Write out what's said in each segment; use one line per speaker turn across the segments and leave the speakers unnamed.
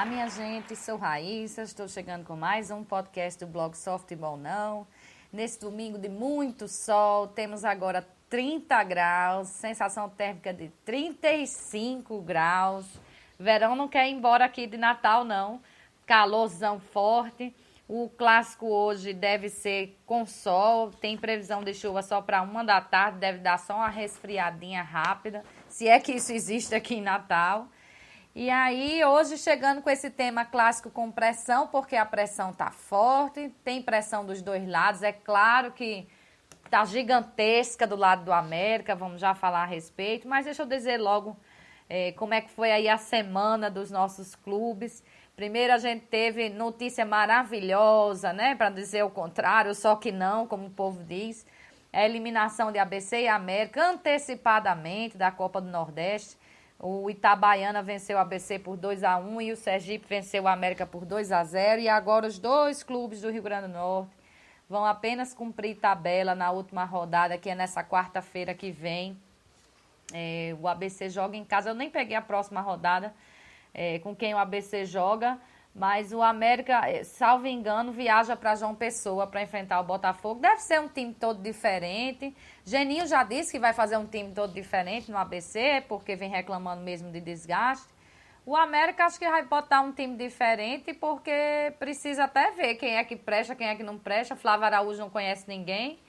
Olá, minha gente, sou Raíssa, estou chegando com mais um podcast do blog Só Futebol Não. Nesse domingo de muito sol, temos agora 30 graus, sensação térmica de 35 graus. Verão não quer ir embora aqui de Natal, não. Calorzão forte. O clássico hoje deve ser com sol, tem previsão de chuva só para 1 da tarde, deve dar só uma resfriadinha rápida, se é que isso existe aqui em Natal. E aí, hoje chegando com esse tema clássico com pressão, porque a pressão tá forte, tem pressão dos dois lados, é claro que tá gigantesca do lado do América, vamos já falar a respeito, mas deixa eu dizer logo como é que foi aí a semana dos nossos clubes. Primeiro a gente teve notícia maravilhosa, né, para dizer o contrário, só que não, como o povo diz, a eliminação de ABC e América antecipadamente da Copa do Nordeste. O Itabaiana venceu o ABC por 2-1 e o Sergipe venceu o América por 2-0. E agora os dois clubes do Rio Grande do Norte vão apenas cumprir tabela na última rodada, que é nessa quarta-feira que vem. O ABC joga em casa. Eu nem peguei a próxima rodada com quem o ABC joga, mas o América, salvo engano, viaja para João Pessoa para enfrentar o Botafogo. Deve ser um time todo diferente. Geninho já disse que vai fazer um time todo diferente no ABC, porque vem reclamando mesmo de desgaste. O América acho que vai botar um time diferente, porque precisa até ver quem é que presta, quem é que não presta. Flávio Araújo não conhece ninguém.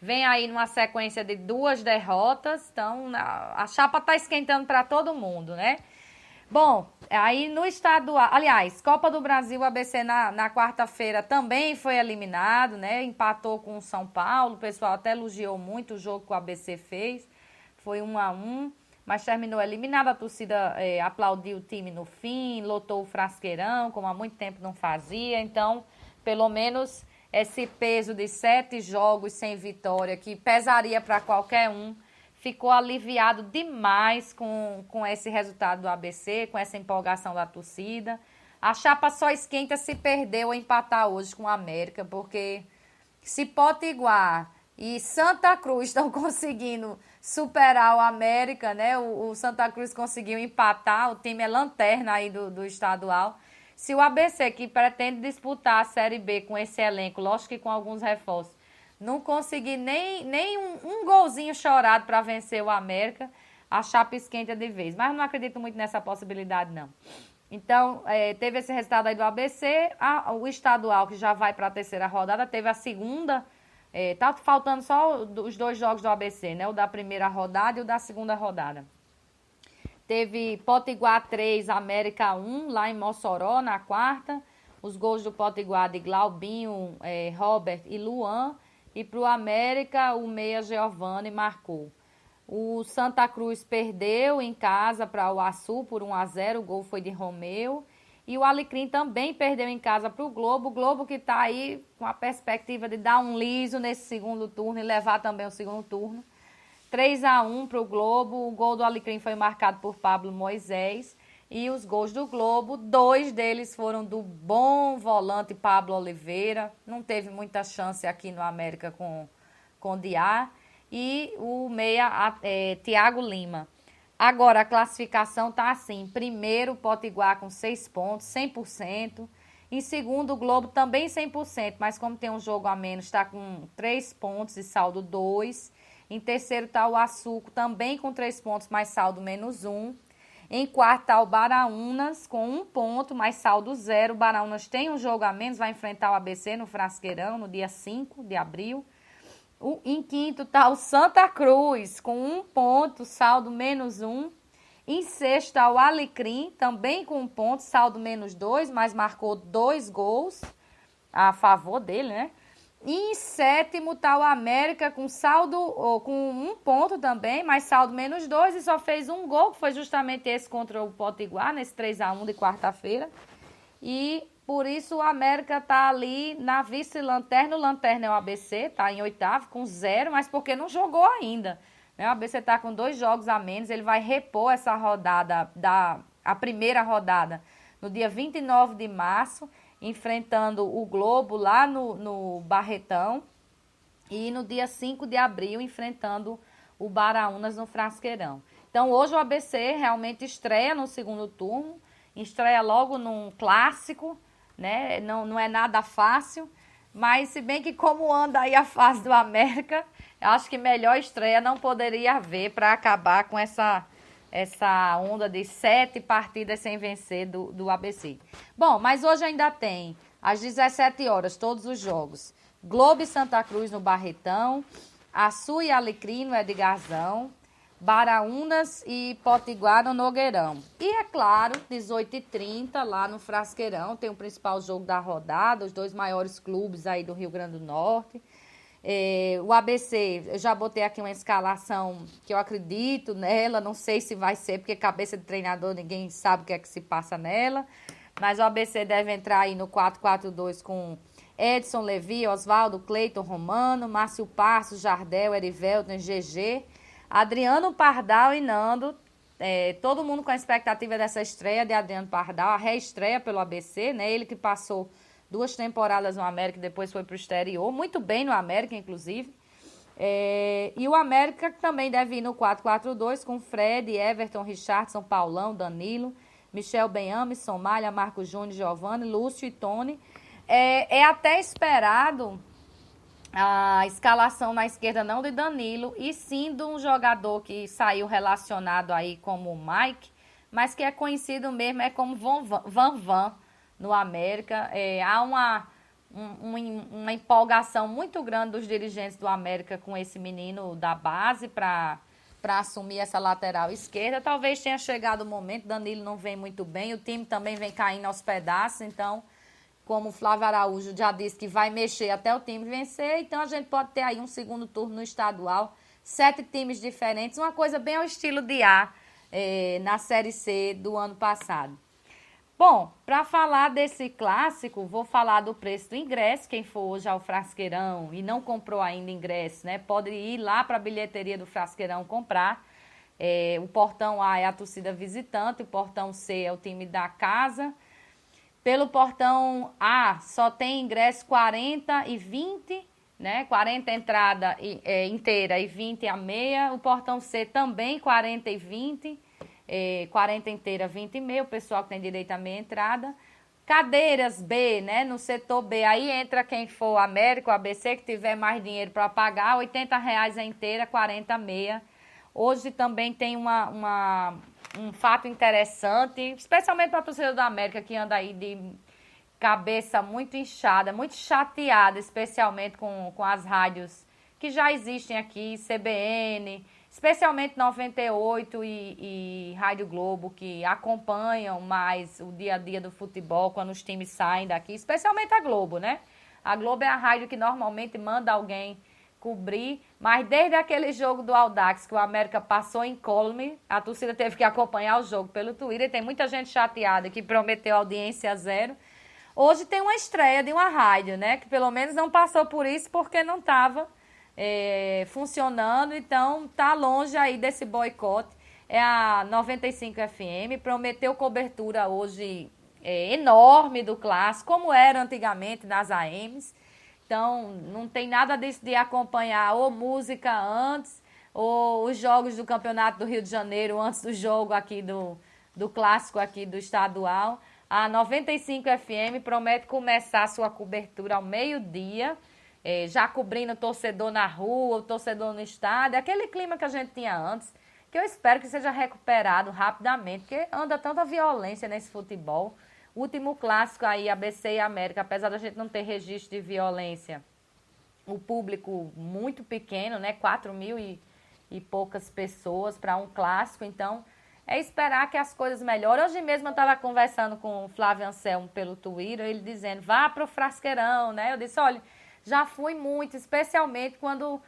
Vem aí numa sequência de 2 derrotas, então a chapa está esquentando para todo mundo, né? Bom, aí no estadual, aliás, Copa do Brasil, o ABC na quarta-feira também foi eliminado, né? Empatou com o São Paulo, o pessoal até elogiou muito o jogo que o ABC fez, foi 1-1, mas terminou eliminado, a torcida aplaudiu o time no fim, lotou o Frasqueirão, como há muito tempo não fazia, então, pelo menos esse peso de 7 jogos sem vitória, que pesaria para qualquer um, ficou aliviado demais com esse resultado do ABC, com essa empolgação da torcida. A chapa só esquenta se perder ou empatar hoje com o América, porque se Potiguar e Santa Cruz estão conseguindo superar o América, né? O Santa Cruz conseguiu empatar, o time é lanterna aí do estadual. Se o ABC, que pretende disputar a Série B com esse elenco, lógico que com alguns reforços, não conseguir nem um golzinho chorado para vencer o América, a chapa esquenta de vez. Mas não acredito muito nessa possibilidade, não. Então, teve esse resultado aí do ABC, o estadual, que já vai para a terceira rodada, teve a segunda, tá faltando só os 2 jogos do ABC, né? O da primeira rodada e o da segunda rodada. Teve Potiguar 3, América 1, lá em Mossoró, na quarta. Os gols do Potiguar de Glaubinho, Robert e Luan. E para o América, o meia Giovani marcou. O Santa Cruz perdeu em casa para o Açu por 1-0, o gol foi de Romeu. E o Alecrim também perdeu em casa para o Globo que está aí com a perspectiva de dar um liso nesse segundo turno e levar também o segundo turno. 3-1 para o Globo, o gol do Alecrim foi marcado por Pablo Moisés. E os gols do Globo, 2 deles foram do bom volante Pablo Oliveira. Não teve muita chance aqui no América com o Diá. E o meia Thiago Lima. Agora, a classificação está assim. Primeiro, Potiguar com 6 pontos, 100%. Em segundo, o Globo também 100%, mas como tem um jogo a menos, está com 3 pontos e saldo 2. Em terceiro está o Açuco, também com 3 pontos, mas saldo menos 1. Em quarto está o Baraunas com 1 ponto, mas saldo 0. O Baraunas tem um jogo a menos, vai enfrentar o ABC no Frasqueirão no dia 5 de abril. Em quinto está o Santa Cruz com 1 ponto, saldo menos 1. Em sexto está o Alecrim, também com 1 ponto, saldo menos 2, mas marcou 2 gols a favor dele, né? E em sétimo está o América com com 1 ponto também, mas saldo menos 2 e só fez 1 gol, que foi justamente esse contra o Potiguar, nesse 3-1 de quarta-feira. E por isso o América está ali na vice-lanterna. O lanterna é o ABC, está em oitavo com 0, mas porque não jogou ainda. O ABC está com 2 jogos a menos, ele vai repor essa rodada, a primeira rodada, no dia 29 de março, enfrentando o Globo lá no Barretão, e no dia 5 de abril enfrentando o Baraunas no Frasqueirão. Então hoje o ABC realmente estreia no segundo turno estreia logo num clássico, né? Não é nada fácil, mas se bem que como anda aí a fase do América, eu acho que melhor estreia não poderia haver para acabar com essa onda de 7 partidas sem vencer do ABC. Bom, mas hoje ainda tem, às 17 horas, todos os jogos. Globo e Santa Cruz no Barretão, Açu e Alecrim no Edgarzão, Baraunas e Potiguar no Nogueirão. E, é claro, 18h30 lá no Frasqueirão, tem o principal jogo da rodada, os 2 maiores clubes aí do Rio Grande do Norte. O ABC, eu já botei aqui uma escalação que eu acredito nela, não sei se vai ser, porque cabeça de treinador ninguém sabe o que é que se passa nela, mas o ABC deve entrar aí no 4-4-2 com Edson, Levi, Oswaldo, Cleiton, Romano, Márcio Passos, Jardel, Erivelton, GG, Adriano Pardal e Nando, todo mundo com a expectativa dessa estreia de Adriano Pardal, a reestreia pelo ABC, né? Ele que passou 2 temporadas no América e depois foi para o exterior, muito bem no América, inclusive. E o América também deve ir no 4-4-2 com Fred, Everton, Richardson, Paulão, Danilo, Michel Benhame, Somália, Marco Júnior, Giovani, Lúcio e Tony. É até esperado a escalação na esquerda não de Danilo, e sim de um jogador que saiu relacionado aí como o Mike, mas que é conhecido mesmo como Van no América. Há uma empolgação muito grande dos dirigentes do América com esse menino da base para assumir essa lateral esquerda. Talvez tenha chegado o momento, Danilo não vem muito bem, o time também vem caindo aos pedaços, então, como o Flávio Araújo já disse que vai mexer até o time vencer, então a gente pode ter aí um segundo turno no estadual, 7 times diferentes, uma coisa bem ao estilo de A na Série C do ano passado. Bom, para falar desse clássico, vou falar do preço do ingresso. Quem for hoje ao Frasqueirão e não comprou ainda ingresso, né, pode ir lá para a bilheteria do Frasqueirão comprar. O portão A é a torcida visitante, o portão C é o time da casa. Pelo portão A só tem ingresso 40 e 20, né? 40 entrada inteira e 20 a meia. O portão C também 40 e 20, 40 inteira, 20 e meia. O pessoal que tem direito a meia entrada. Cadeiras B, né? No setor B, aí entra quem for América, o ABC, que tiver mais dinheiro para pagar, R$80 a inteira, 40 a meia. Hoje também tem um fato interessante, especialmente para a torcida do América, que anda aí de cabeça muito inchada, muito chateada, especialmente com as rádios que já existem aqui, CBN, especialmente 98 e Rádio Globo, que acompanham mais o dia a dia do futebol, quando os times saem daqui, especialmente a Globo, né? A Globo é a rádio que normalmente manda alguém cobrir, mas desde aquele jogo do Audax que o América passou incólume, a torcida teve que acompanhar o jogo pelo Twitter, tem muita gente chateada que prometeu audiência zero. Hoje tem uma estreia de uma rádio, né, que pelo menos não passou por isso porque não estava funcionando, então tá longe aí desse boicote. É a 95 FM, prometeu cobertura hoje enorme do clássico, como era antigamente nas AMs. Então, não tem nada disso de acompanhar ou música antes, ou os jogos do Campeonato do Rio de Janeiro antes do jogo aqui do clássico aqui do estadual. A 95 FM promete começar a sua cobertura ao meio-dia, já cobrindo o torcedor na rua, o torcedor no estádio, aquele clima que a gente tinha antes, que eu espero que seja recuperado rapidamente, porque anda tanta violência nesse futebol. O último clássico aí, ABC e América, apesar da gente não ter registro de violência, o público muito pequeno, né? 4.000 e poucas pessoas para um clássico, então é esperar que as coisas melhorem. Hoje mesmo eu estava conversando com o Flávio Anselmo pelo Twitter, ele dizendo, vá para o Frasqueirão, né? Eu disse, olha, já fui muito, especialmente quando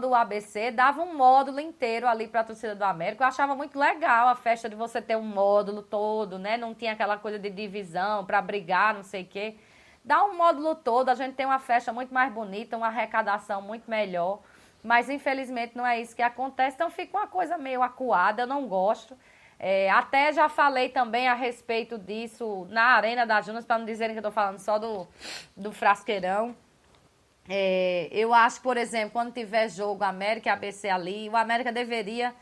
o ABC dava um módulo inteiro ali para a torcida do América. Eu achava muito legal a festa de você ter um módulo todo, né? Não tinha aquela coisa de divisão para brigar, não sei o quê. Dá um módulo todo, a gente tem uma festa muito mais bonita, uma arrecadação muito melhor. Mas, infelizmente, não é isso que acontece. Então, fica uma coisa meio acuada, eu não gosto. Até já falei também a respeito disso na Arena das Junas, para não dizerem que eu estou falando só do Frasqueirão. Eu acho, por exemplo, quando tiver jogo América e ABC ali, o América deveria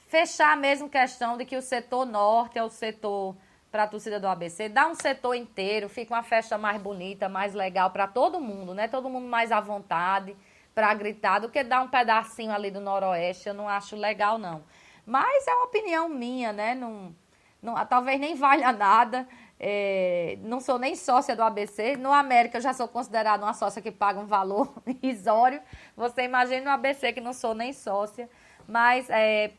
fechar a mesma questão de que o setor norte é o setor para a torcida do ABC, dá um setor inteiro, fica uma festa mais bonita, mais legal para todo mundo, né? Todo mundo mais à vontade para gritar do que dar um pedacinho ali do Noroeste. Eu não acho legal, não. Mas é uma opinião minha, né? Talvez nem valha nada. Não sou nem sócia do ABC. No América eu já sou considerada uma sócia que paga um valor irrisório. Você imagina no ABC que não sou nem sócia. Mas,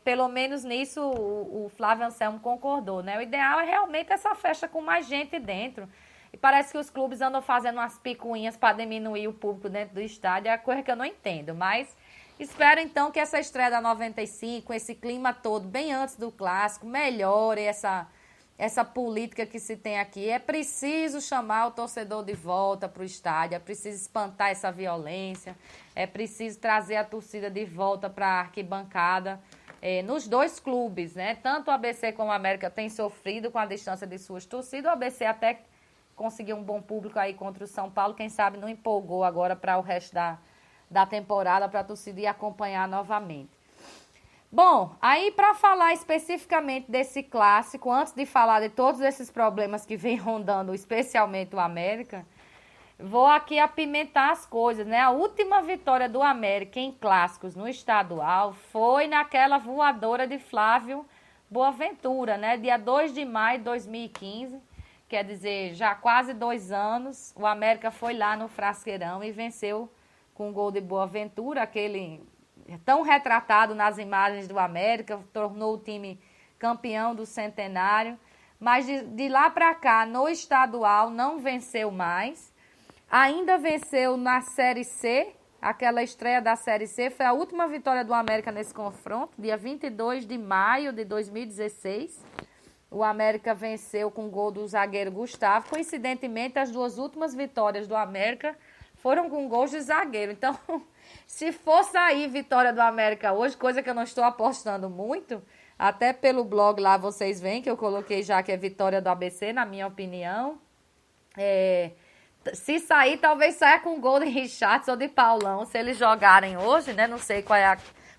pelo menos nisso, o Flávio Anselmo concordou, né? O ideal é realmente essa festa com mais gente dentro. E parece que os clubes andam fazendo umas picuinhas para diminuir o público dentro do estádio. É a coisa que eu não entendo. Mas espero, então, que essa estreia da 95, esse clima todo, bem antes do Clássico, melhore essa política que se tem aqui. É preciso chamar o torcedor de volta para o estádio, é preciso espantar essa violência, é preciso trazer a torcida de volta para a arquibancada. Nos dois clubes, né? Tanto o ABC como o América têm sofrido com a distância de suas torcidas. O ABC até conseguiu um bom público aí contra o São Paulo, quem sabe não empolgou agora para o resto da temporada, para a torcida ir acompanhar novamente. Bom, aí para falar especificamente desse clássico, antes de falar de todos esses problemas que vem rondando, especialmente o América, vou aqui apimentar as coisas, né? A última vitória do América em clássicos no estadual foi naquela voadora de Flávio Boaventura, né? Dia 2 de maio de 2015, quer dizer, já quase 2 anos, o América foi lá no Frasqueirão e venceu com o gol de Boaventura, aquele tão retratado nas imagens do América, tornou o time campeão do centenário, mas de lá para cá, no estadual, não venceu mais. Ainda venceu na Série C, aquela estreia da Série C, foi a última vitória do América nesse confronto, dia 22 de maio de 2016. O América venceu com o gol do zagueiro Gustavo. Coincidentemente, as duas últimas vitórias do América foram com gols de zagueiro. Então, se for sair vitória do América hoje, coisa que eu não estou apostando muito, até pelo blog lá vocês veem que eu coloquei já que é vitória do ABC, na minha opinião. Se sair, talvez saia com gol de Richardson ou de Paulão, se eles jogarem hoje, né? Não sei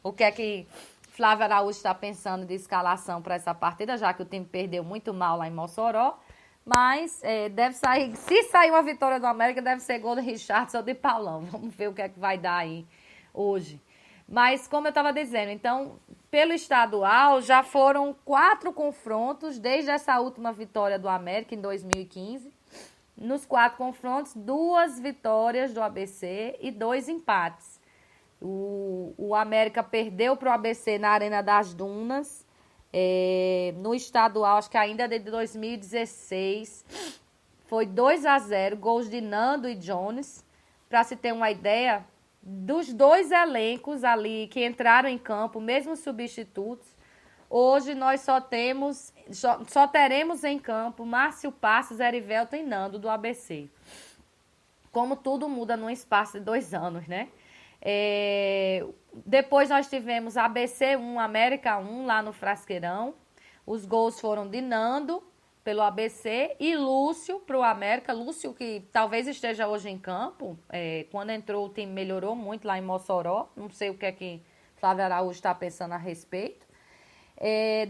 o que é que Flávio Araújo está pensando de escalação para essa partida, já que o time perdeu muito mal lá em Mossoró. Mas deve sair, se sair uma vitória do América, deve ser gol de Richardson ou de Paulão. Vamos ver o que é que vai dar aí hoje. Mas, como eu estava dizendo, então, pelo estadual, já foram 4 confrontos desde essa última vitória do América em 2015. Nos 4 confrontos, 2 vitórias do ABC e 2 empates. O América perdeu para o ABC na Arena das Dunas. No estadual, acho que ainda de 2016, foi 2-0, gols de Nando e Jones. Para se ter uma ideia, dos 2 elencos ali que entraram em campo, mesmo substitutos, hoje nós só teremos em campo Márcio Passos, Erivelton e Nando do ABC. Como tudo muda num espaço de 2 anos, né? Depois nós tivemos ABC 1, América 1 lá no Frasqueirão. Os gols foram de Nando pelo ABC e Lúcio para o América. Lúcio que talvez esteja hoje em campo. Quando entrou o time melhorou muito lá em Mossoró. Não sei o que é que Flávio Araújo está pensando a respeito.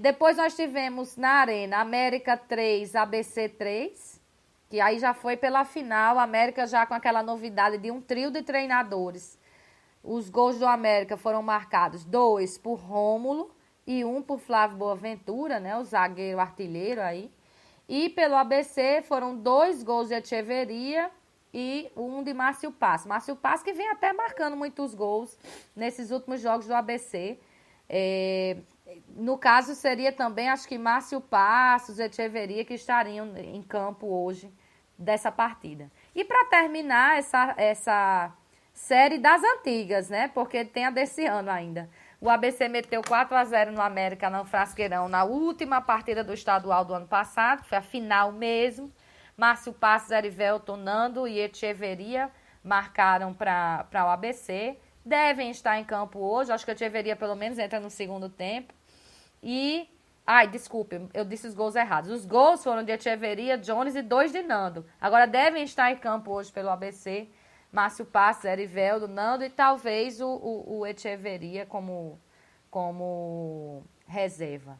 Depois nós tivemos na Arena América 3, ABC 3. Que aí já foi pela final. América já com aquela novidade de um trio de treinadores. Os gols do América foram marcados 2 por Rômulo e 1 por Flávio Boaventura, né, o zagueiro artilheiro aí. E pelo ABC foram 2 gols de Echeverria e 1 de Márcio Passos. Márcio Passos que vem até marcando muitos gols nesses últimos jogos do ABC. No caso seria também, acho que Márcio Passos, Echeverria que estariam em campo hoje dessa partida. E para terminar essa série das antigas, né? Porque tem a desse ano ainda. O ABC meteu 4-0 no América, no Frasqueirão, na última partida do estadual do ano passado. Foi a final mesmo. Márcio Passos, Erivelton, Nando e Echeverria marcaram para o ABC. Devem estar em campo hoje. Acho que a Echeverria pelo menos entra no segundo tempo. Desculpe, eu disse os gols errados. Os gols foram de Echeverria, Jones e 2 de Nando. Agora devem estar em campo hoje pelo ABC. Márcio Passos, Eriveldo, Nando e talvez o Echeverria como reserva.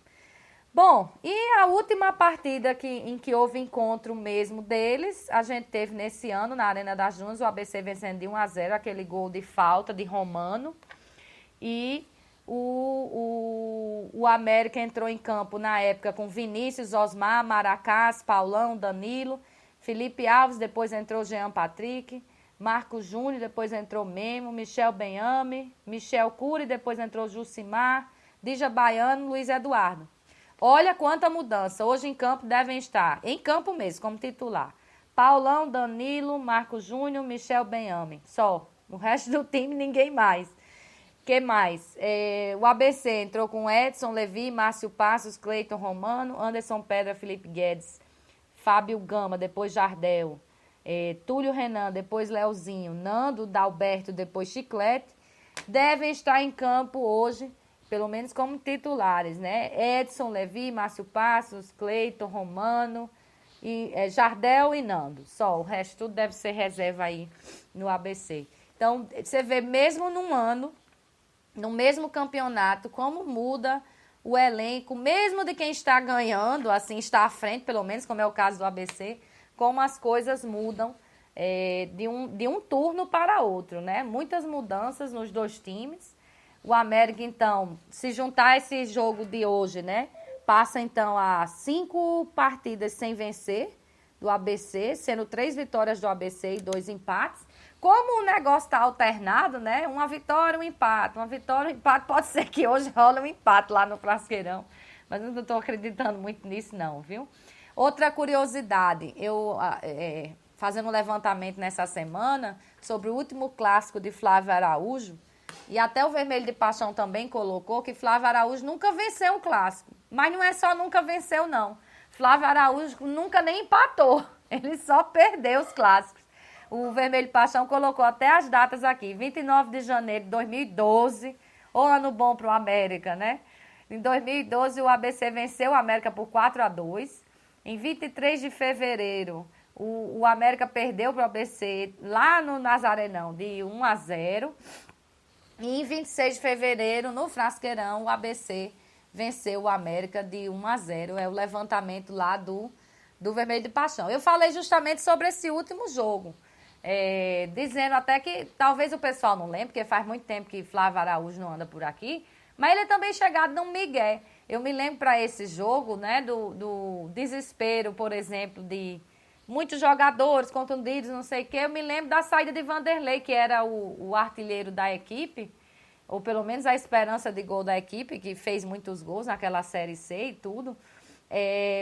Bom, e a última partida em que houve encontro mesmo deles, a gente teve nesse ano na Arena das Dunas, o ABC vencendo de 1-0, aquele gol de falta de Romano. E o América entrou em campo na época com Vinícius, Osmar, Maracás, Paulão, Danilo, Felipe Alves, depois entrou Jean Patrick, Marcos Júnior, depois entrou Memo, Michel Benhame, Michel Cury, depois entrou Jucimar, Dija Baiano, Luiz Eduardo. Olha quanta mudança. Hoje em campo devem estar, em campo mesmo, como titular, Paulão, Danilo, Marcos Júnior, Michel Benhame. Só. O resto do time, ninguém mais. Que mais? O ABC entrou com Edson, Levi, Márcio Passos, Cleiton Romano, Anderson Pedra, Felipe Guedes, Fábio Gama, depois Jardel, Túlio Renan, depois Leozinho, Nando, Dalberto, depois Chiclete. Devem estar em campo hoje, pelo menos como titulares, né? Edson, Levi, Márcio Passos, Cleiton Romano, Jardel e Nando. Só, o resto tudo deve ser reserva aí no ABC. Então, você vê mesmo num ano, no mesmo campeonato, como muda o elenco, mesmo de quem está ganhando, assim, está à frente, pelo menos, como é o caso do ABC, como as coisas mudam de um turno para outro, né? Muitas mudanças nos dois times. O América, então, se juntar esse jogo de hoje, né? Passa, então, a 5 partidas sem vencer do ABC, sendo 3 vitórias do ABC e 2 empates. Como o negócio está alternado, né? Uma vitória, um empate. Uma vitória, um empate. Pode ser que hoje rola um empate lá no Frasqueirão. Mas eu não estou acreditando muito nisso, não, viu? Outra curiosidade. Eu, fazendo um levantamento nessa semana sobre o último clássico de Flávio Araújo, e até o Vermelho de Paixão também colocou que Flávio Araújo nunca venceu um clássico. Mas não é só nunca venceu, não. Flávio Araújo nunca nem empatou. Ele só perdeu os clássicos. O Vermelho Paixão colocou até as datas aqui. 29 de janeiro de 2012, ou ano bom para o América, né? Em 2012, o ABC venceu o América por 4-2. Em 23 de fevereiro, o América perdeu para o ABC lá no Nazarenão de 1-0. E em 26 de fevereiro, no Frasqueirão, o ABC venceu o América de 1-0. É o levantamento lá do Vermelho de Paixão. Eu falei justamente sobre esse último jogo. Dizendo até que talvez o pessoal não lembre, porque faz muito tempo que Flávio Araújo não anda por aqui, mas ele é também chegado no Miguel. Eu me lembro para esse jogo, né, do desespero, por exemplo, de muitos jogadores contundidos, não sei o quê. Eu me lembro da saída de Vanderlei, que era o artilheiro da equipe, ou pelo menos a esperança de gol da equipe, que fez muitos gols naquela Série C e tudo.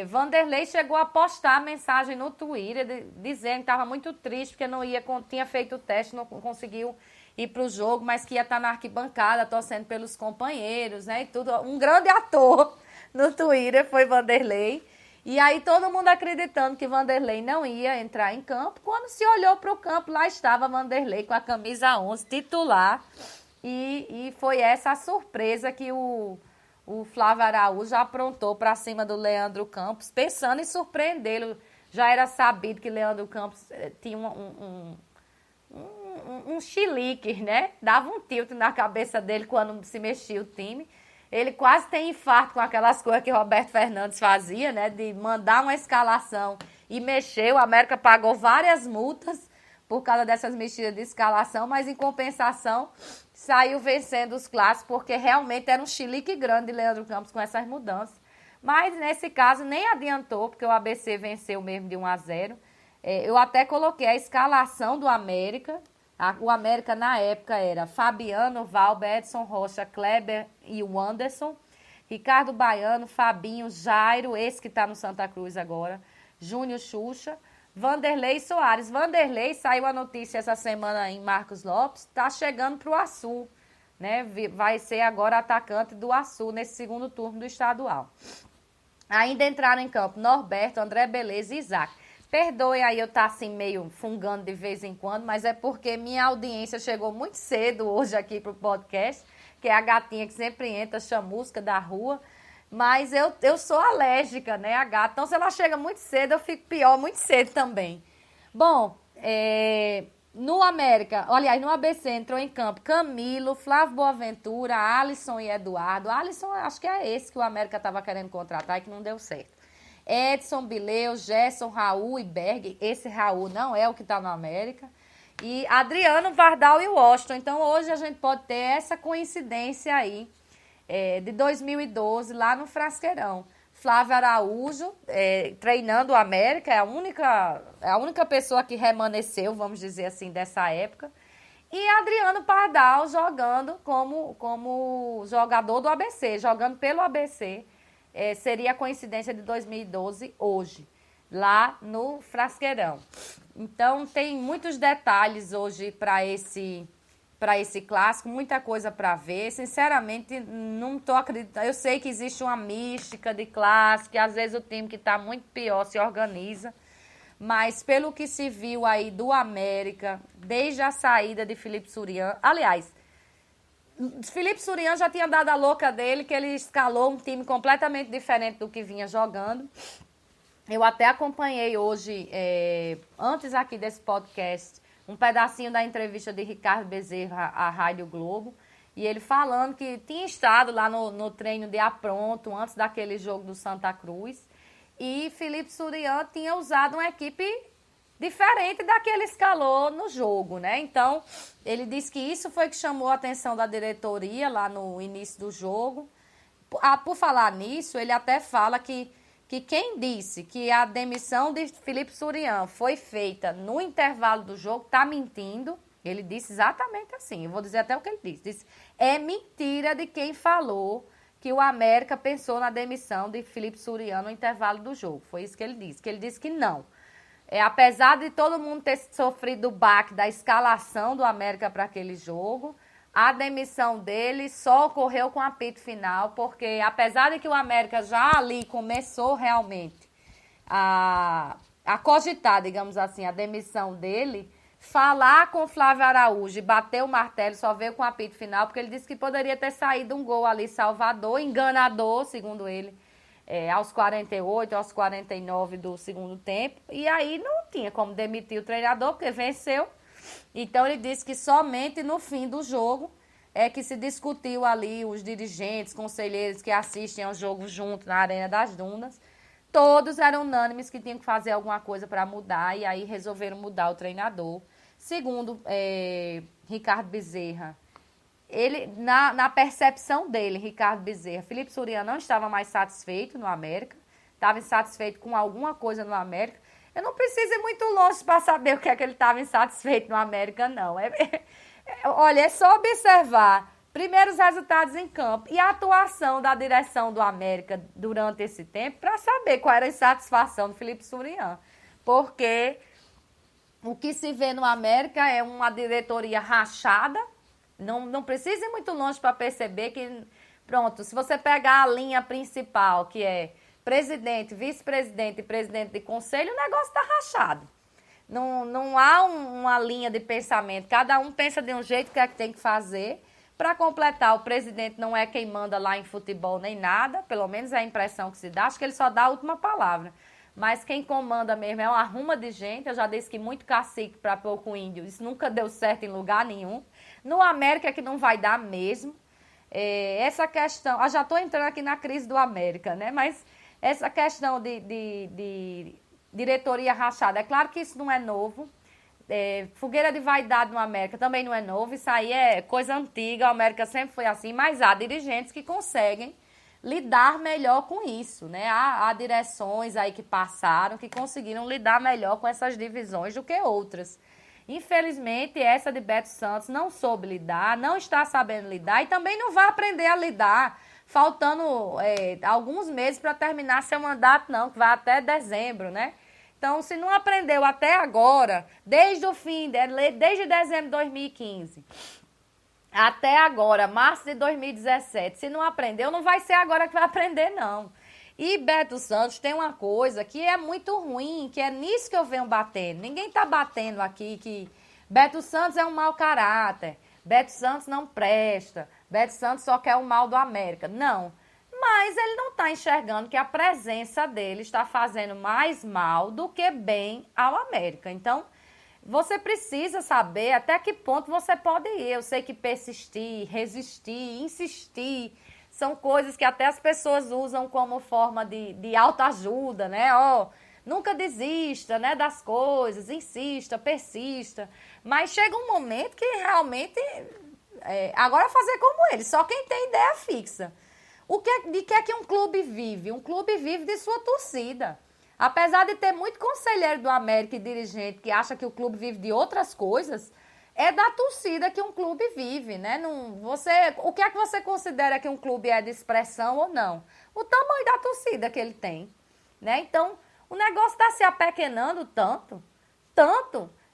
Vanderlei chegou a postar a mensagem no Twitter dizendo que estava muito triste porque não tinha feito o teste, não conseguiu ir para o jogo, mas que ia estar na arquibancada torcendo pelos companheiros, né, e tudo. Um grande ator no Twitter foi Vanderlei. E aí todo mundo acreditando que Vanderlei não ia entrar em campo. Quando se olhou para o campo, lá estava Vanderlei com a camisa 11 titular. E foi essa a surpresa que o Flávio Araújo aprontou para cima do Leandro Campos, pensando em surpreendê-lo. Já era sabido que Leandro Campos tinha um chilique, né? Dava um tilt na cabeça dele quando se mexia o time. Ele quase tem infarto com aquelas coisas que Roberto Fernandes fazia, né? De mandar uma escalação e mexer. O América pagou várias multas por causa dessas mexidas de escalação, mas em compensação saiu vencendo os clássicos, porque realmente era um chilique grande de Leandro Campos com essas mudanças. Mas nesse caso nem adiantou, porque o ABC venceu mesmo de 1-0. Eu até coloquei a escalação do América. O América na época era Fabiano, Valber, Edson Rocha, Kleber e o Anderson, Ricardo Baiano, Fabinho, Jairo, esse que está no Santa Cruz agora, Júnior Xuxa, Vanderlei Soares. Vanderlei, saiu a notícia essa semana em Marcos Lopes, está chegando para o Açu, né? Vai ser agora atacante do Açu nesse segundo turno do estadual. Ainda entraram em campo Norberto, André Beleza e Isaac. Perdoem aí eu estar assim meio fungando de vez em quando, mas é porque minha audiência chegou muito cedo hoje aqui para o podcast, que é a gatinha que sempre entra, chamusca da rua. Mas eu sou alérgica, né, a gata. Então, se ela chega muito cedo, eu fico pior muito cedo também. Bom, No América, aliás, no ABC entrou em campo Camilo, Flávio Boaventura, Alisson e Eduardo. Alisson, acho que é esse que o América estava querendo contratar e que não deu certo. Edson, Bileu, Gerson, Raul e Berg. Esse Raul não é o que está no América. E Adriano, Vardal e Washington. Então, hoje a gente pode ter essa coincidência aí de 2012, lá no Frasqueirão. Flávio Araújo, treinando o América, é a única pessoa que remanesceu, vamos dizer assim, dessa época. E Adriano Pardal jogando como jogador do ABC, jogando pelo ABC. Seria a coincidência de 2012 hoje, lá no Frasqueirão. Então, tem muitos detalhes hoje para esse clássico, muita coisa para ver. Sinceramente, não estou acreditando. Eu sei que existe uma mística de clássico, que às vezes o time que está muito pior se organiza. Mas pelo que se viu aí do América, desde a saída de Felipe Surian... Aliás, Felipe Surian já tinha dado a louca dele, que ele escalou um time completamente diferente do que vinha jogando. Eu até acompanhei hoje, antes aqui desse podcast, um pedacinho da entrevista de Ricardo Bezerra à Rádio Globo, e ele falando que tinha estado lá no treino de apronto, antes daquele jogo do Santa Cruz, e Felipe Surian tinha usado uma equipe diferente da que ele escalou no jogo, né? Então, ele disse que isso foi que chamou a atenção da diretoria lá no início do jogo. Por falar nisso, ele até fala que quem disse que a demissão de Felipe Surian foi feita no intervalo do jogo está mentindo. Ele disse exatamente assim. Eu vou dizer até o que ele disse. Disse, é mentira de quem falou que o América pensou na demissão de Felipe Surian no intervalo do jogo. Foi isso que ele disse. Que ele disse que não. Apesar de todo mundo ter sofrido o baque da escalação do América para aquele jogo, a demissão dele só ocorreu com o apito final, porque apesar de que o América já ali começou realmente a cogitar, digamos assim, a demissão dele, falar com o Flávio Araújo e bater o martelo só veio com o apito final, porque ele disse que poderia ter saído um gol ali Salvador, enganador, segundo ele, aos 48, aos 49 do segundo tempo, e aí não tinha como demitir o treinador, porque venceu. Então, ele disse que somente no fim do jogo é que se discutiu ali os dirigentes, conselheiros que assistem ao jogo junto na Arena das Dunas. Todos eram unânimes que tinham que fazer alguma coisa para mudar e aí resolveram mudar o treinador. Segundo Ricardo Bezerra, ele, na percepção dele, Ricardo Bezerra, Felipe Surian não estava mais satisfeito no América, estava insatisfeito com alguma coisa no América. Eu não preciso ir muito longe para saber o que é que ele estava insatisfeito no América, não. Olha, é só observar primeiros resultados em campo e a atuação da direção do América durante esse tempo para saber qual era a insatisfação do Felipe Surian. Porque o que se vê no América é uma diretoria rachada. Não precisa ir muito longe para perceber que, pronto, se você pegar a linha principal, que é presidente, vice-presidente e presidente de conselho, o negócio está rachado. Não há uma linha de pensamento. Cada um pensa de um jeito o que é que tem que fazer. Para completar, o presidente não é quem manda lá em futebol nem nada, pelo menos é a impressão que se dá. Acho que ele só dá a última palavra. Mas quem comanda mesmo é uma arruma de gente. Eu já disse que muito cacique para pouco índio, isso nunca deu certo em lugar nenhum. No América é que não vai dar mesmo. Essa questão... já estou entrando aqui na crise do América, né? Mas essa questão de diretoria rachada, é claro que isso não é novo. Fogueira de vaidade no América também não é novo. Isso aí é coisa antiga. O América sempre foi assim. Mas há dirigentes que conseguem lidar melhor com isso, né? Há direções aí que passaram, que conseguiram lidar melhor com essas divisões do que outras. Infelizmente, essa de Beto Santos não soube lidar, não está sabendo lidar e também não vai aprender a lidar, faltando alguns meses para terminar seu mandato, não, que vai até dezembro, né? Então, se não aprendeu até agora, desde o fim, desde dezembro de 2015... até agora, março de 2017, se não aprendeu, não vai ser agora que vai aprender, não. E Beto Santos tem uma coisa que é muito ruim, que é nisso que eu venho batendo. Ninguém está batendo aqui que Beto Santos é um mau caráter, Beto Santos não presta, Beto Santos só quer o mal do América. Não, mas ele não está enxergando que a presença dele está fazendo mais mal do que bem ao América. Então, Você precisa saber até que ponto você pode ir. Eu sei que persistir, resistir, insistir, são coisas que até as pessoas usam como forma de autoajuda, né? Nunca desista, né, das coisas, insista, persista. Mas chega um momento que realmente... agora fazer como ele, só quem tem ideia fixa. De que é que um clube vive? Um clube vive de sua torcida. Apesar de ter muito conselheiro do América e dirigente que acha que o clube vive de outras coisas, é da torcida que um clube vive, né? O que é que você considera que um clube é de expressão ou não? O tamanho da torcida que ele tem, né? Então, o negócio está se apequenando tanto,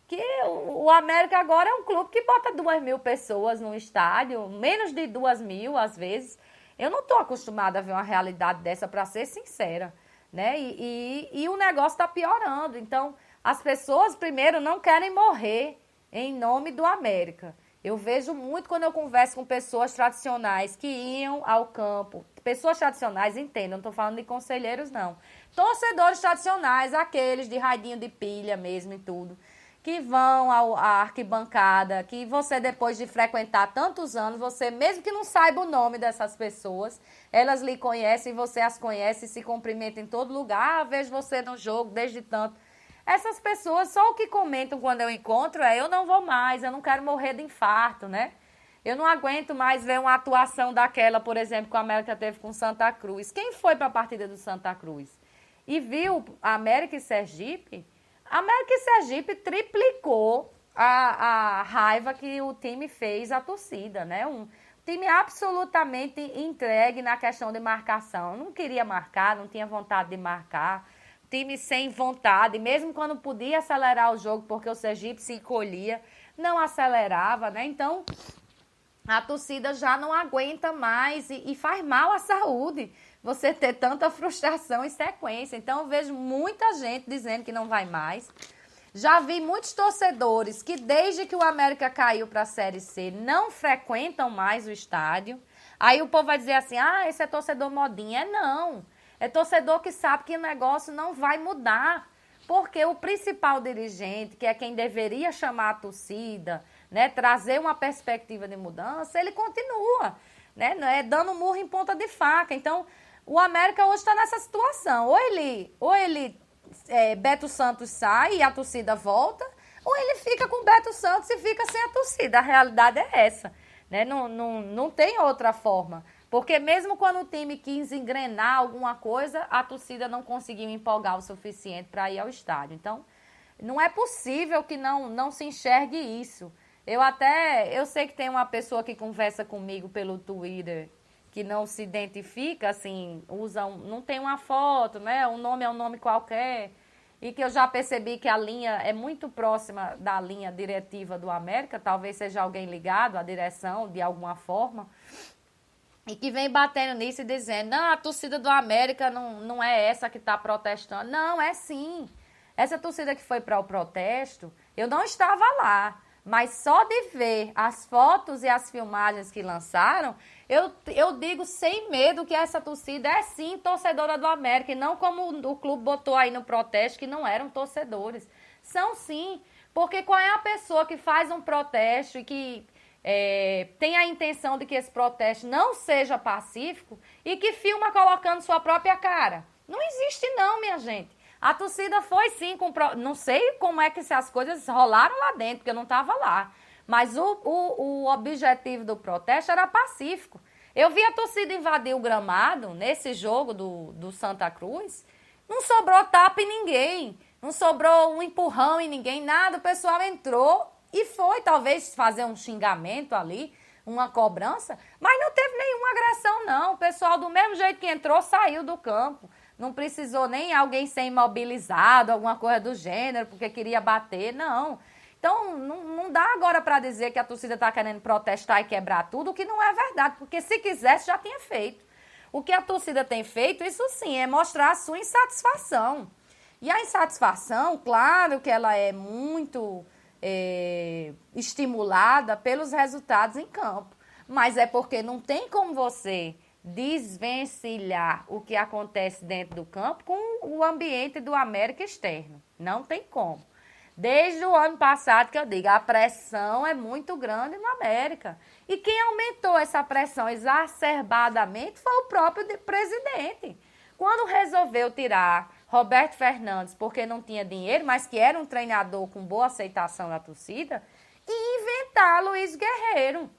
que o América agora é um clube que bota 2.000 pessoas no estádio, menos de 2.000 às vezes. Eu não estou acostumada a ver uma realidade dessa, para ser sincera, né? E o negócio está piorando. Então, as pessoas, primeiro, não querem morrer em nome do América. Eu vejo muito quando eu converso com pessoas tradicionais que iam ao campo. Pessoas tradicionais, entendam, não estou falando de conselheiros, não. Torcedores tradicionais, aqueles de radinho de pilha mesmo e tudo, que vão à arquibancada, que você, depois de frequentar tantos anos, você, mesmo que não saiba o nome dessas pessoas, elas lhe conhecem, você as conhece, se cumprimenta em todo lugar. Vejo você no jogo desde tanto. Essas pessoas, só o que comentam quando eu encontro eu não vou mais, eu não quero morrer de infarto, né? Eu não aguento mais ver uma atuação daquela, por exemplo, que o América teve com Santa Cruz. Quem foi para a partida do Santa Cruz e viu América e Sergipe? América e Sergipe triplicou a raiva que o time fez à torcida, né? Um time absolutamente entregue na questão de marcação. Não queria marcar, não tinha vontade de marcar. Time sem vontade, mesmo quando podia acelerar o jogo, porque o Sergipe se encolhia, não acelerava, né? Então, a torcida já não aguenta mais e faz mal à saúde você ter tanta frustração em sequência. Então, eu vejo muita gente dizendo que não vai mais. Já vi muitos torcedores que, desde que o América caiu para a Série C, não frequentam mais o estádio. Aí o povo vai dizer assim, esse é torcedor modinha. Não. É torcedor que sabe que o negócio não vai mudar, porque o principal dirigente, que é quem deveria chamar a torcida, né, trazer uma perspectiva de mudança, ele continua, né, dando murro em ponta de faca. Então, o América hoje está nessa situação. Ou ele Beto Santos sai e a torcida volta, ou ele fica com Beto Santos e fica sem a torcida. A realidade é essa, né? Não tem outra forma. Porque mesmo quando o time quis engrenar alguma coisa, a torcida não conseguiu empolgar o suficiente para ir ao estádio. Então, não é possível que não se enxergue isso. Eu sei que tem uma pessoa que conversa comigo pelo Twitter que não se identifica, assim, não tem uma foto, né? O nome é um nome qualquer. E que eu já percebi que a linha é muito próxima da linha diretiva do América, talvez seja alguém ligado à direção de alguma forma. E que vem batendo nisso e dizendo, não, a torcida do América não é essa que está protestando. Não, é sim. Essa torcida que foi para o protesto, eu não estava lá. Mas só de ver as fotos e as filmagens que lançaram, eu digo sem medo que essa torcida é sim torcedora do América. E não como o clube botou aí no protesto, que não eram torcedores. São sim. Porque qual é a pessoa que faz um protesto e que... tem a intenção de que esse protesto não seja pacífico e que filma colocando sua própria cara? Não existe não, minha gente. A torcida foi sim com... Não sei como é que as coisas rolaram lá dentro, porque eu não estava lá. Mas o objetivo do protesto era pacífico. Eu vi a torcida invadir o gramado nesse jogo do Santa Cruz. Não sobrou tapa em ninguém. Não sobrou um empurrão em ninguém, nada. O pessoal entrou e foi, talvez, fazer um xingamento ali, uma cobrança, mas não teve nenhuma agressão, não. O pessoal, do mesmo jeito que entrou, saiu do campo. Não precisou nem alguém ser imobilizado, alguma coisa do gênero, porque queria bater, não. Então, não dá agora para dizer que a torcida está querendo protestar e quebrar tudo, o que não é verdade, porque se quisesse, já tinha feito. O que a torcida tem feito, isso sim, é mostrar a sua insatisfação. E a insatisfação, claro que ela é muito... estimulada pelos resultados em campo. Mas é porque não tem como você desvencilhar o que acontece dentro do campo com o ambiente do América externo. Não tem como. Desde o ano passado que eu digo, a pressão é muito grande no América. E quem aumentou essa pressão exacerbadamente foi o próprio presidente. Quando resolveu tirar Roberto Fernandes, porque não tinha dinheiro, mas que era um treinador com boa aceitação da torcida, e inventar Luiz Guerreiro.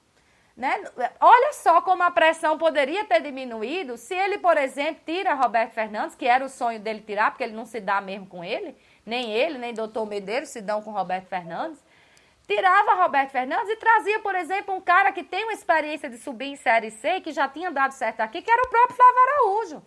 Né? Olha só como a pressão poderia ter diminuído se ele, por exemplo, tira Roberto Fernandes, que era o sonho dele tirar, porque ele não se dá mesmo com ele, nem doutor Medeiros se dão com Roberto Fernandes. Tirava Roberto Fernandes e trazia, por exemplo, um cara que tem uma experiência de subir em Série C e que já tinha dado certo aqui, que era o próprio Flávio Araújo,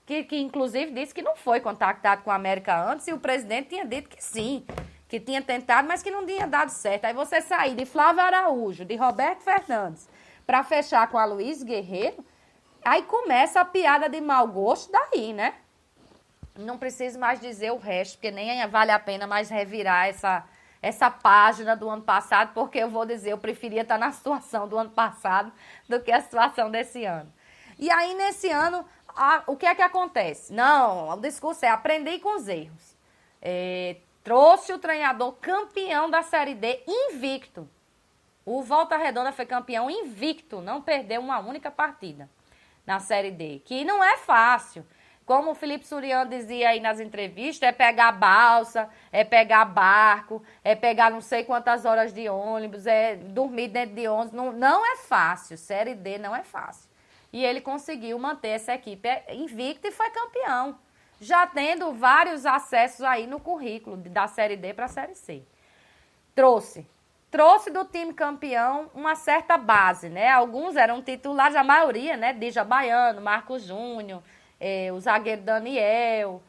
que inclusive disse que não foi contactado com a América antes e o presidente tinha dito que sim, que tinha tentado, mas que não tinha dado certo. Aí você sair de Flávio Araújo, de Roberto Fernandes, para fechar com a Luiz Guerreiro, aí começa a piada de mau gosto daí, né? Não preciso mais dizer o resto, porque nem vale a pena mais revirar essa página do ano passado, porque eu vou dizer, eu preferia estar na situação do ano passado do que a situação desse ano. E aí, nesse ano, o que é que acontece? Não, o discurso é aprender com os erros. Trouxe o treinador campeão da Série D invicto. O Volta Redonda foi campeão invicto, não perdeu uma única partida na Série D, que não é fácil. Como o Felipe Suriano dizia aí nas entrevistas, é pegar balsa, é pegar barco, é pegar não sei quantas horas de ônibus, é dormir dentro de ônibus. Não é fácil, Série D não é fácil. E ele conseguiu manter essa equipe invicta e foi campeão, já tendo vários acessos aí no currículo da Série D para a Série C. Trouxe do time campeão uma certa base, né? Alguns eram titulares, a maioria, né? Dija Baiano, Marcos Júnior, o zagueiro Daniel,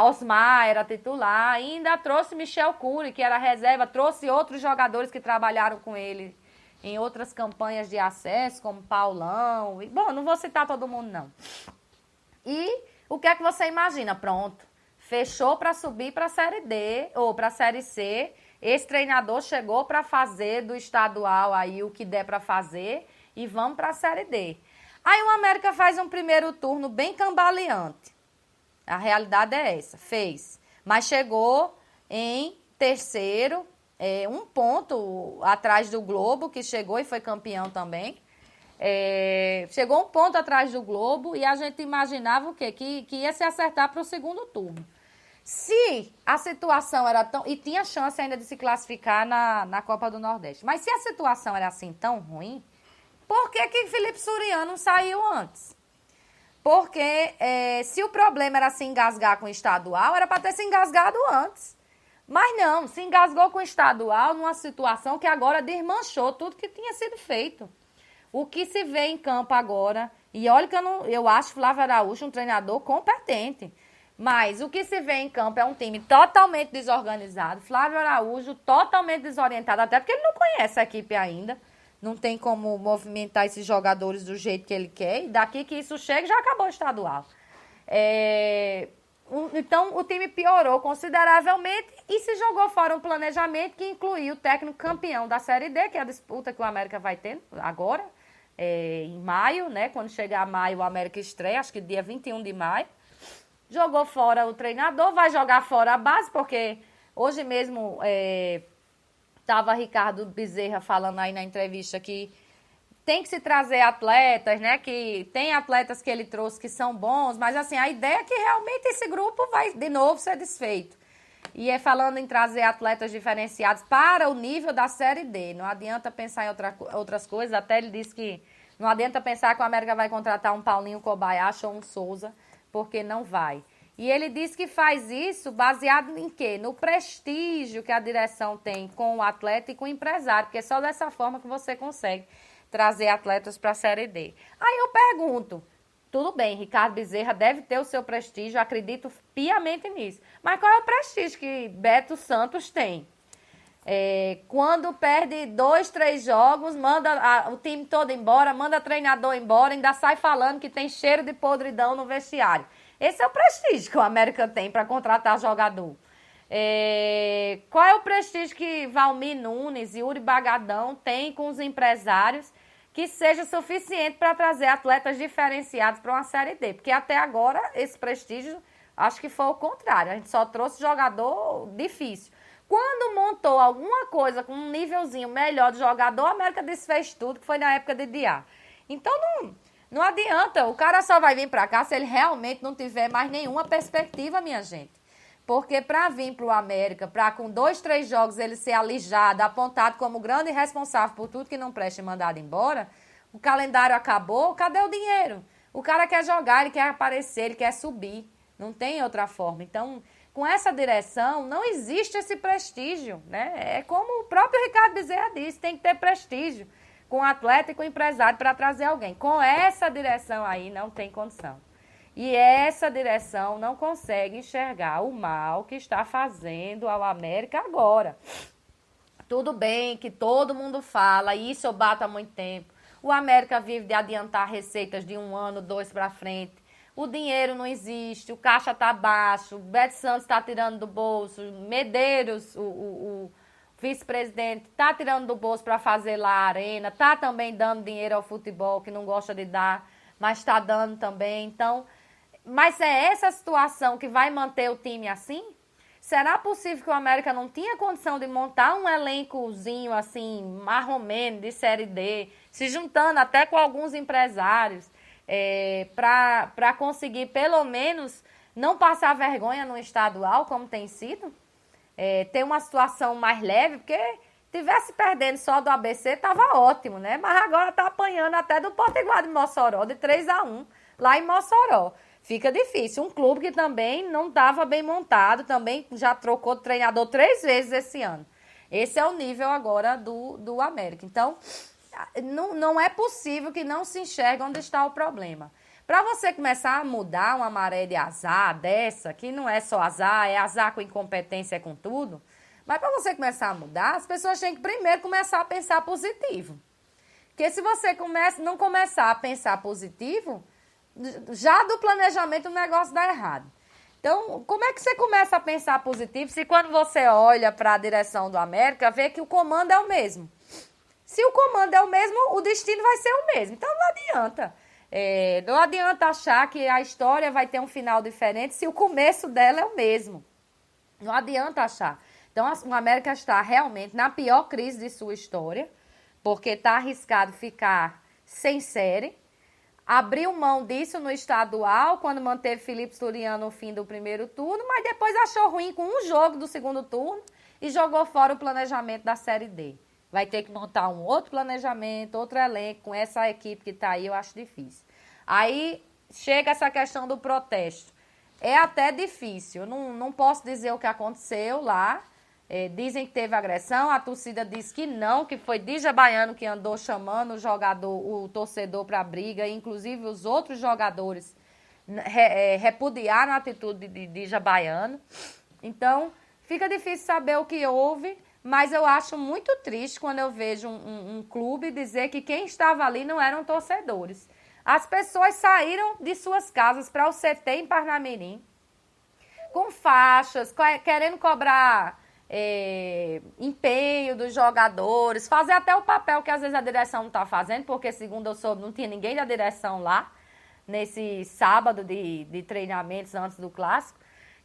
Osmar era titular, ainda trouxe Michel Cury, que era reserva, trouxe outros jogadores que trabalharam com ele em outras campanhas de acesso, como Paulão. Bom, não vou citar todo mundo, não. E o que é que você imagina? Pronto, fechou para subir para a Série D ou para a Série C. Esse treinador chegou para fazer do estadual aí o que der para fazer e vamos para a Série D. Aí o América faz um primeiro turno bem cambaleante. A realidade é essa, fez. Mas chegou em terceiro, um ponto atrás do Globo, que chegou e foi campeão também. Chegou um ponto atrás do Globo e a gente imaginava o quê? Que ia se acertar para o segundo turno. Se a situação era tão... E tinha chance ainda de se classificar na Copa do Nordeste. Mas se a situação era assim tão ruim, por que Felipe Suriano não saiu antes? Porque se o problema era se engasgar com o estadual, era para ter se engasgado antes. Mas não, se engasgou com o estadual numa situação que agora desmanchou tudo que tinha sido feito. O que se vê em campo agora, e olha que eu acho Flávio Araújo um treinador competente, mas o que se vê em campo é um time totalmente desorganizado, Flávio Araújo totalmente desorientado, até porque ele não conhece a equipe ainda, não tem como movimentar esses jogadores do jeito que ele quer, e daqui que isso chega já acabou o estadual. Então o time piorou consideravelmente e se jogou fora um planejamento que incluiu o técnico campeão da Série D, que é a disputa que o América vai ter agora, em maio, né? Quando chegar maio o América estreia, acho que dia 21 de maio. Jogou fora o treinador, vai jogar fora a base, porque hoje mesmo estava Ricardo Bezerra falando aí na entrevista que tem que se trazer atletas, né? Que tem atletas que ele trouxe que são bons, mas assim, a ideia é que realmente esse grupo vai de novo ser desfeito. E falando em trazer atletas diferenciados para o nível da Série D. Não adianta pensar em outras coisas, até ele disse que não adianta pensar que o América vai contratar um Paulinho Kobayashi ou um Souza, porque não vai. E ele disse que faz isso baseado em quê? No prestígio que a direção tem com o atleta e com o empresário, porque é só dessa forma que você consegue trazer atletas para a Série D. Aí eu pergunto, tudo bem, Ricardo Bezerra deve ter o seu prestígio, acredito piamente nisso, mas qual é o prestígio que Beto Santos tem? Quando perde 2, 3 jogos, manda o time todo embora, manda treinador embora, ainda sai falando que tem cheiro de podridão no vestiário. Esse é o prestígio que o América tem para contratar jogador. Qual é o prestígio que Valmir Nunes e Yuri Bagadão têm com os empresários que seja suficiente para trazer atletas diferenciados para uma Série D? Porque até agora esse prestígio, acho que foi o contrário. A gente só trouxe jogador difícil. Quando montou alguma coisa com um nívelzinho melhor de jogador, a América desfez tudo, que foi na época de Diá. Então, não adianta, o cara só vai vir para cá se ele realmente não tiver mais nenhuma perspectiva, minha gente. Porque para vir para o América, para com 2, 3 jogos ele ser alijado, apontado como grande responsável por tudo que não presta e mandado embora, o calendário acabou, cadê o dinheiro? O cara quer jogar, ele quer aparecer, ele quer subir. Não tem outra forma. Então, com essa direção, não existe esse prestígio, né? É como o próprio Ricardo Bezerra disse, tem que ter prestígio com o atleta e com o empresário para trazer alguém. Com essa direção aí, não tem condição. E essa direção não consegue enxergar o mal que está fazendo ao América agora. Tudo bem que todo mundo fala, e isso eu bato há muito tempo. O América vive de adiantar receitas de 1 ano, 2 para frente. O dinheiro não existe, o caixa está baixo, o Beto Santos está tirando do bolso, Medeiros, o vice-presidente, está tirando do bolso para fazer lá a arena, está também dando dinheiro ao futebol, que não gosta de dar, mas está dando também. Então, mas é essa situação que vai manter o time assim? Será possível que o América não tinha condição de montar um elencozinho assim, marromeno, de Série D, se juntando até com alguns empresários, para conseguir pelo menos não passar vergonha no estadual, como tem sido? Ter uma situação mais leve, porque tivesse perdendo só do ABC, estava ótimo, né? Mas agora está apanhando até do Potiguar de Mossoró, de 3-1, lá em Mossoró. Fica difícil. Um clube que também não estava bem montado, também já trocou de treinador 3 vezes esse ano. Esse é o nível agora do América. Então, não é possível que não se enxergue onde está o problema. Para você começar a mudar uma maré de azar dessa, que não é só azar, é azar com incompetência, com tudo, mas para você começar a mudar, as pessoas têm que primeiro começar a pensar positivo. Porque se você não começar a pensar positivo, já do planejamento o negócio dá errado. Então, como é que você começa a pensar positivo se quando você olha para a direção do América, vê que o comando é o mesmo? Se o comando é o mesmo, o destino vai ser o mesmo. Então, não adianta. Não adianta achar que a história vai ter um final diferente se o começo dela é o mesmo. Não adianta achar. Então, o América está realmente na pior crise de sua história, porque está arriscado ficar sem série. Abriu mão disso no estadual, quando manteve Felipe Suriano no fim do primeiro turno, mas depois achou ruim com um jogo do segundo turno e jogou fora o planejamento da Série D. Vai ter que montar um outro planejamento, outro elenco, com essa equipe que está aí, eu acho difícil. Aí chega essa questão do protesto. É até difícil, eu não posso dizer o que aconteceu lá. Dizem que teve agressão, a torcida diz que não, que foi Dija Baiano que andou chamando o torcedor para a briga, inclusive os outros jogadores repudiaram a atitude de Dija Baiano. Então, fica difícil saber o que houve, mas eu acho muito triste quando eu vejo um clube dizer que quem estava ali não eram torcedores. As pessoas saíram de suas casas para o CT em Parnamirim, com faixas, querendo cobrar empenho dos jogadores, fazer até o papel que às vezes a direção não está fazendo, porque segundo eu soube, não tinha ninguém da direção lá, nesse sábado de treinamentos antes do clássico.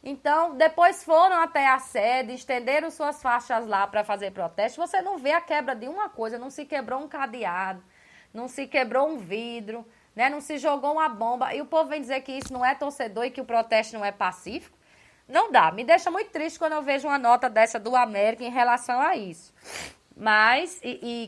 Então, depois foram até a sede, estenderam suas faixas lá para fazer protesto. Você não vê a quebra de uma coisa, não se quebrou um cadeado, não se quebrou um vidro, né? Não se jogou uma bomba. E o povo vem dizer que isso não é torcedor e que o protesto não é pacífico. Não dá. Me deixa muito triste quando eu vejo uma nota dessa do América em relação a isso. Mas,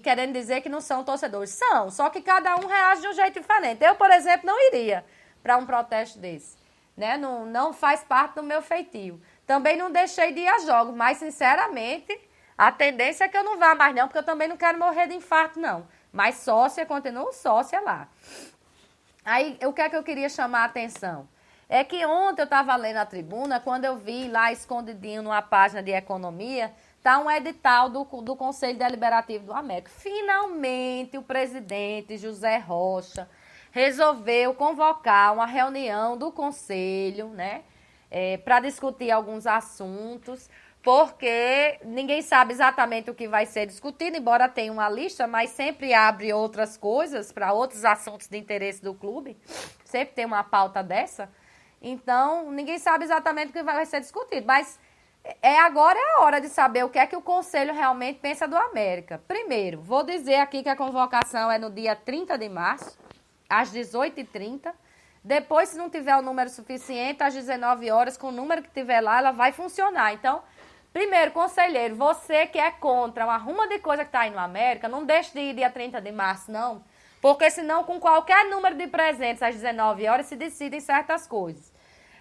querendo dizer que não são torcedores. São, só que cada um reage de um jeito diferente. Eu, por exemplo, não iria para um protesto desse. Né? Não faz parte do meu feitio. Também não deixei de ir a jogos, mas, sinceramente, a tendência é que eu não vá mais não, porque eu também não quero morrer de infarto, não. Mas sócia, continuo sócia lá. Aí, o que é que eu queria chamar a atenção? É que ontem eu estava lendo a tribuna, quando eu vi lá escondidinho numa página de economia, está um edital do Conselho Deliberativo do América. Finalmente, o presidente José Rocha resolveu convocar uma reunião do Conselho, né, para discutir alguns assuntos, porque ninguém sabe exatamente o que vai ser discutido, embora tenha uma lista, mas sempre abre outras coisas para outros assuntos de interesse do clube, sempre tem uma pauta dessa. Então, ninguém sabe exatamente o que vai ser discutido, mas Agora é a hora de saber o que é que o Conselho realmente pensa do América. Primeiro, vou dizer aqui que a convocação é no dia 30 de março, às 18h30. Depois, se não tiver o número suficiente, às 19 horas, com o número que tiver lá, ela vai funcionar. Então, primeiro, conselheiro, você que é contra uma ruma de coisa que está aí no América, não deixe de ir dia 30 de março, não. Porque senão, com qualquer número de presentes às 19 horas, se decidem certas coisas.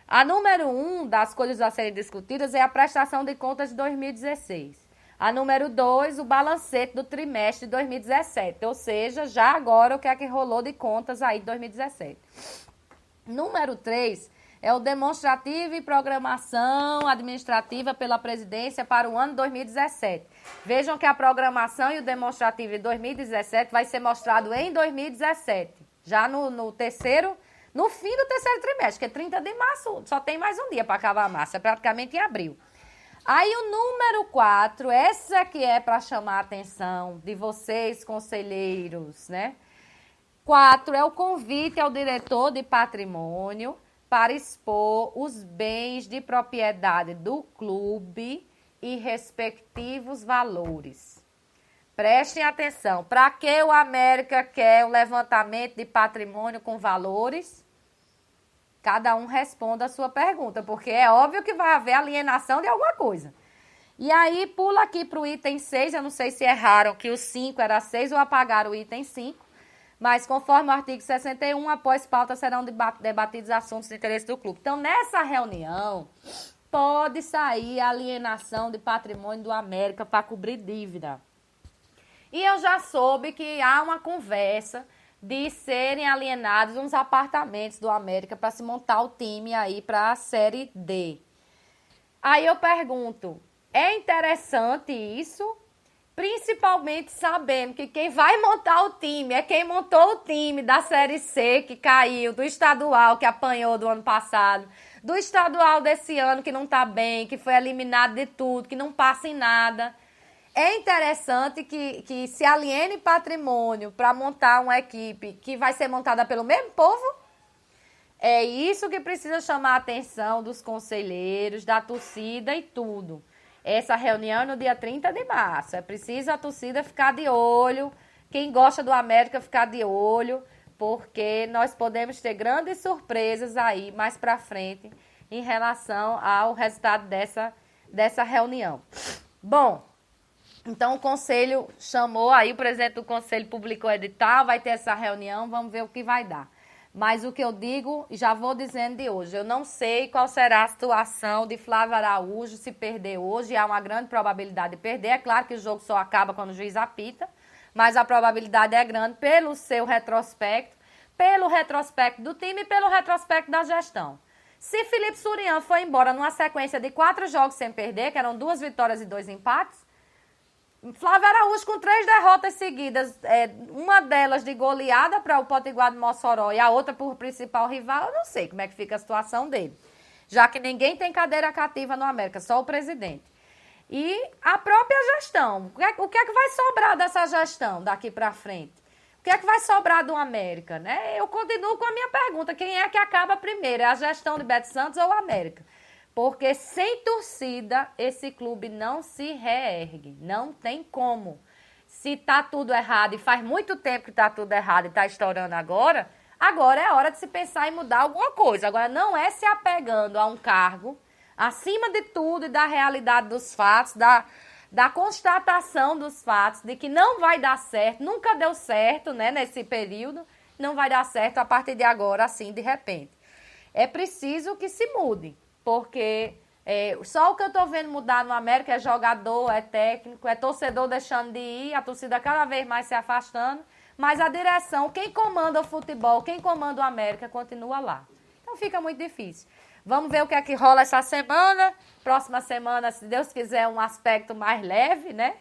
A número 1 das coisas a serem discutidas é a prestação de contas de 2016. A número 2, o balancete do trimestre de 2017. Ou seja, já agora o que é que rolou de contas aí de 2017. Número 3 é o demonstrativo e programação administrativa pela presidência para o ano 2017. Vejam que a programação e o demonstrativo de 2017 vai ser mostrado em 2017, já no fim do terceiro trimestre, que é 30 de março, só tem mais um dia para acabar a março, é praticamente em abril. Aí o número 4, essa que é para chamar a atenção de vocês, conselheiros, né? 4 é o convite ao diretor de patrimônio para expor os bens de propriedade do clube e respectivos valores. Prestem atenção, para que o América quer um levantamento de patrimônio com valores? Cada um responda a sua pergunta, porque é óbvio que vai haver alienação de alguma coisa. E aí, pula aqui para o item 6, eu não sei se erraram que o 5 era 6 ou apagaram o item 5. Mas, conforme o artigo 61, após pauta serão debatidos assuntos de interesse do clube. Então, nessa reunião, pode sair a alienação de patrimônio do América para cobrir dívida. E eu já soube que há uma conversa de serem alienados uns apartamentos do América para se montar o time aí para a Série D. Aí eu pergunto, é interessante isso? Principalmente sabendo que quem vai montar o time é quem montou o time da Série C, que caiu, do estadual, que apanhou do ano passado, do estadual desse ano, que não está bem, que foi eliminado de tudo, que não passa em nada. É interessante que se aliene patrimônio para montar uma equipe que vai ser montada pelo mesmo povo. É isso que precisa chamar a atenção dos conselheiros, da torcida e tudo. Essa reunião é no dia 30 de março. É preciso a torcida ficar de olho. Quem gosta do América ficar de olho, porque nós podemos ter grandes surpresas aí mais para frente em relação ao resultado dessa reunião. Bom, então o conselho chamou aí, o presidente do conselho publicou o edital, vai ter essa reunião, vamos ver o que vai dar. Mas o que eu digo, já vou dizendo de hoje, eu não sei qual será a situação de Flávio Araújo se perder hoje, há uma grande probabilidade de perder, é claro que o jogo só acaba quando o juiz apita, mas a probabilidade é grande pelo seu retrospecto, pelo retrospecto do time e pelo retrospecto da gestão. Se Felipe Surian foi embora numa sequência de 4 jogos sem perder, que eram 2 vitórias e 2 empates, Flávio Araújo com 3 derrotas seguidas, uma delas de goleada para o Potiguar de Mossoró e a outra por principal rival, eu não sei como é que fica a situação dele. Já que ninguém tem cadeira cativa no América, só o presidente. E a própria gestão. O que é que vai sobrar dessa gestão daqui para frente? O que é que vai sobrar do América, né? Eu continuo com a minha pergunta, quem é que acaba primeiro? É a gestão de Beto Santos ou o América? Porque sem torcida, esse clube não se reergue. Não tem como. Se está tudo errado, e faz muito tempo que está tudo errado e está estourando agora é hora de se pensar em mudar alguma coisa. Agora, não é se apegando a um cargo, acima de tudo e da realidade dos fatos, da constatação dos fatos, de que não vai dar certo, nunca deu certo, né, nesse período, não vai dar certo a partir de agora, assim, de repente. É preciso que se mude. Porque só o que eu estou vendo mudar no América é jogador, é técnico, é torcedor deixando de ir, a torcida cada vez mais se afastando, mas a direção, quem comanda o futebol, quem comanda o América, continua lá. Então fica muito difícil. Vamos ver o que é que rola essa semana. Próxima semana, se Deus quiser, um aspecto mais leve, né?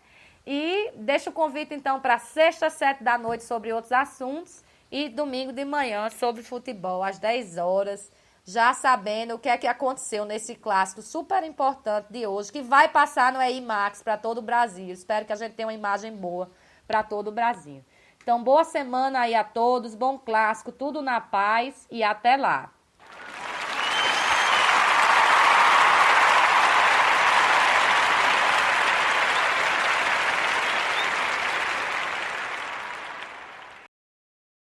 E deixo o convite, então, para sexta, 7 da noite, sobre outros assuntos, e domingo de manhã, sobre futebol, às 10 horas, já sabendo o que é que aconteceu nesse clássico super importante de hoje, que vai passar no EIMAX para todo o Brasil. Espero que a gente tenha uma imagem boa para todo o Brasil. Então, boa semana aí a todos, bom clássico, tudo na paz e até lá.